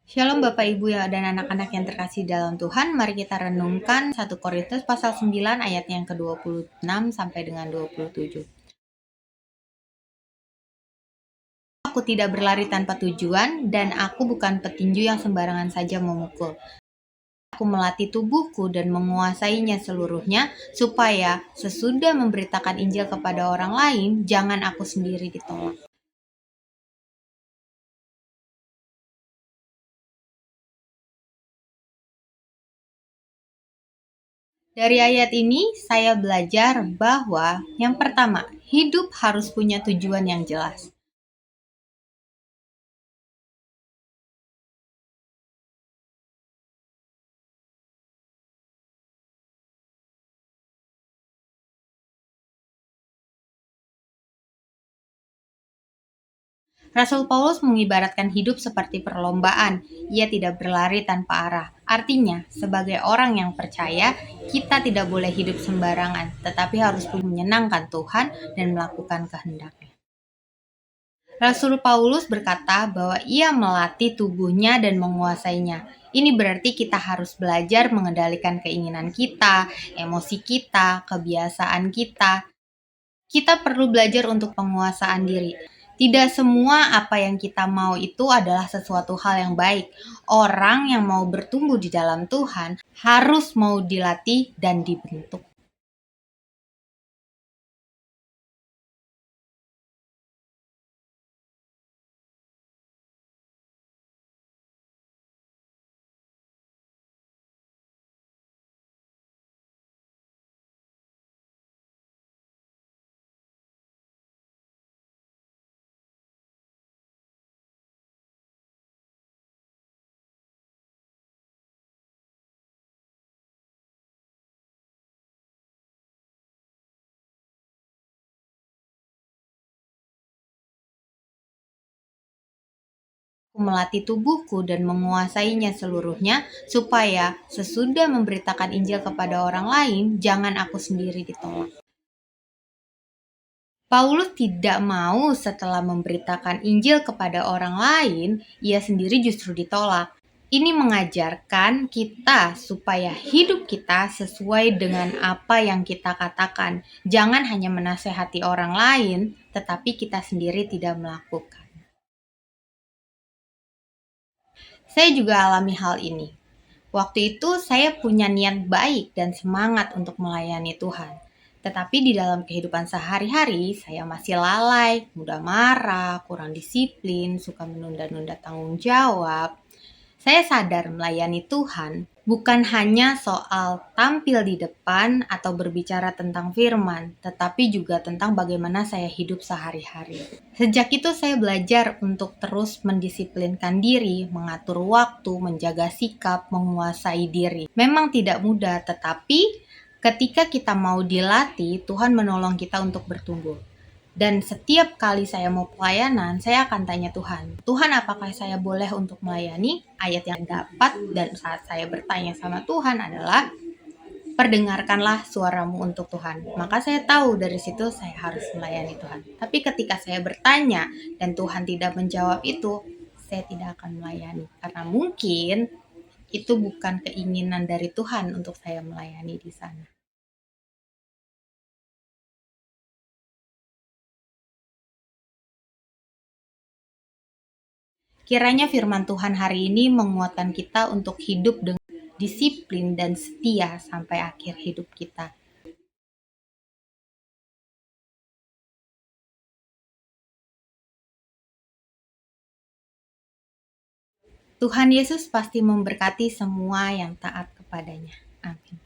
Shalom Bapak Ibu dan anak-anak yang terkasih dalam Tuhan, mari kita renungkan 1 Korintus pasal 9 ayat yang ke-26 sampai dengan 27. Aku tidak berlari tanpa tujuan dan aku bukan petinju yang sembarangan saja memukul. Aku melatih tubuhku dan menguasainya seluruhnya supaya sesudah memberitakan Injil kepada orang lain, jangan aku sendiri ditolak. Dari ayat ini, saya belajar bahwa yang pertama, hidup harus punya tujuan yang jelas. Rasul Paulus mengibaratkan hidup seperti perlombaan. Ia tidak berlari tanpa arah. Artinya, sebagai orang yang percaya, kita tidak boleh hidup sembarangan, tetapi harus menyenangkan Tuhan dan melakukan kehendak-Nya. Rasul Paulus berkata bahwa ia melatih tubuhnya dan menguasainya. Ini berarti kita harus belajar mengendalikan keinginan kita, emosi kita, kebiasaan kita. Kita perlu belajar untuk penguasaan diri. Tidak semua apa yang kita mau itu adalah sesuatu hal yang baik. Orang yang mau bertumbuh di dalam Tuhan harus mau dilatih dan dibentuk. Aku melatih tubuhku dan menguasainya seluruhnya supaya sesudah memberitakan Injil kepada orang lain, jangan aku sendiri ditolak. Paulus tidak mau setelah memberitakan Injil kepada orang lain, ia sendiri justru ditolak. Ini mengajarkan kita supaya hidup kita sesuai dengan apa yang kita katakan. Jangan hanya menasehati orang lain, tetapi kita sendiri tidak melakukan. Saya juga alami hal ini. Waktu itu saya punya niat baik dan semangat untuk melayani Tuhan. Tetapi di dalam kehidupan sehari-hari, saya masih lalai, mudah marah, kurang disiplin, suka menunda-nunda tanggung jawab. Saya sadar melayani Tuhan bukan hanya soal tampil di depan atau berbicara tentang firman, tetapi juga tentang bagaimana saya hidup sehari-hari. Sejak itu saya belajar untuk terus mendisiplinkan diri, mengatur waktu, menjaga sikap, menguasai diri. Memang tidak mudah, tetapi ketika kita mau dilatih, Tuhan menolong kita untuk bertumbuh. Dan setiap kali saya mau pelayanan, saya akan tanya Tuhan, Tuhan apakah saya boleh untuk melayani? Ayat yang dapat dan saat saya bertanya sama Tuhan adalah, perdengarkanlah suaramu untuk Tuhan. Maka saya tahu dari situ saya harus melayani Tuhan. Tapi ketika saya bertanya dan Tuhan tidak menjawab itu, saya tidak akan melayani. Karena mungkin itu bukan keinginan dari Tuhan untuk saya melayani di sana. Kiranya firman Tuhan hari ini menguatkan kita untuk hidup dengan disiplin dan setia sampai akhir hidup kita. Tuhan Yesus pasti memberkati semua yang taat kepadanya. Amin.